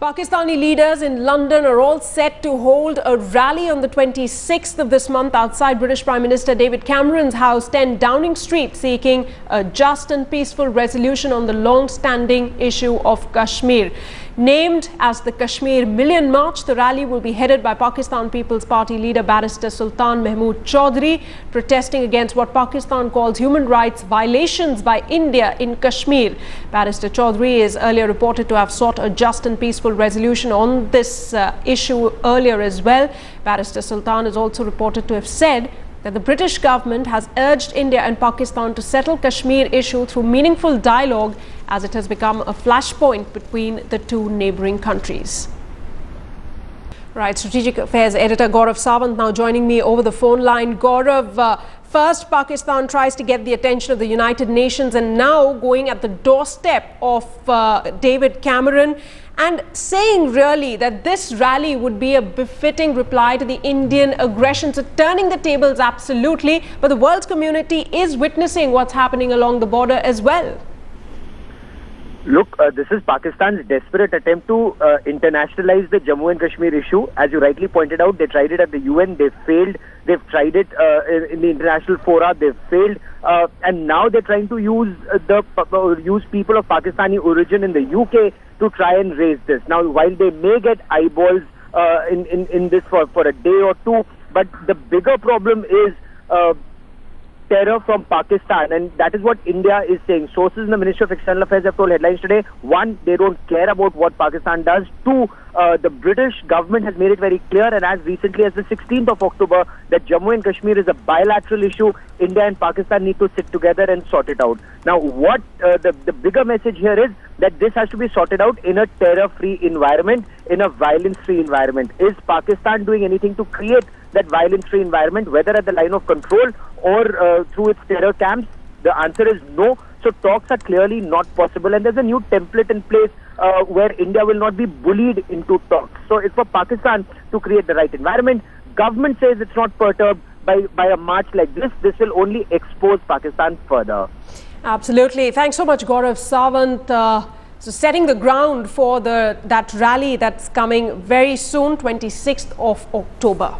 Pakistani leaders in London are all set to hold a rally on the 26th of this month outside British Prime Minister David Cameron's house, 10 Downing Street, seeking a just and peaceful resolution on the long-standing issue of Kashmir. Named as the Kashmir Million March, the rally will be headed by Pakistan People's Party leader Barrister Sultan Mahmood Chaudhry, protesting against what Pakistan calls human rights violations by India in Kashmir. Barrister Chaudhry is earlier reported to have sought a just and peaceful resolution on this issue earlier as well. Barrister Sultan is also reported to have said that the British government has urged India and Pakistan to settle Kashmir issue through meaningful dialogue, as it has become a flashpoint between the two neighbouring countries. Right, Strategic Affairs editor Gaurav Sawant now joining me over the phone line. Gaurav, first Pakistan tries to get the attention of the United Nations, and now going at the doorstep of David Cameron and saying really that this rally would be a befitting reply to the Indian aggression. So turning the tables absolutely, but the world's community is witnessing what's happening along the border as well. Look, this is Pakistan's desperate attempt to internationalize the Jammu and Kashmir issue. As you rightly pointed out, they tried it at the UN, they failed. They've tried it in the international fora, they've failed. And now they're trying to use use people of Pakistani origin in the UK to try and raise this. Now, while they may get eyeballs in this for a day or two, but the bigger problem is terror from Pakistan, and that is what India is saying. Sources in the Ministry of External Affairs have told headlines today: one, they don't care about what Pakistan does; two, the British government has made it very clear, and as recently as the 16th of October, that Jammu and Kashmir is a bilateral issue. India and Pakistan need to sit together and sort it out. Now, what the bigger message here is that this has to be sorted out in a terror-free environment, in a violence-free environment. Is Pakistan doing anything to create that violence-free environment, whether at the line of control or through its terror camps? The answer is no. So talks are clearly not possible, and there's a new template in place where India will not be bullied into talks. So it's for Pakistan to create the right environment. Government says it's not perturbed by a march like this. This will only expose Pakistan further. Absolutely. Thanks so much, Gaurav Sawant. So setting the ground for that rally that's coming very soon, 26th of October.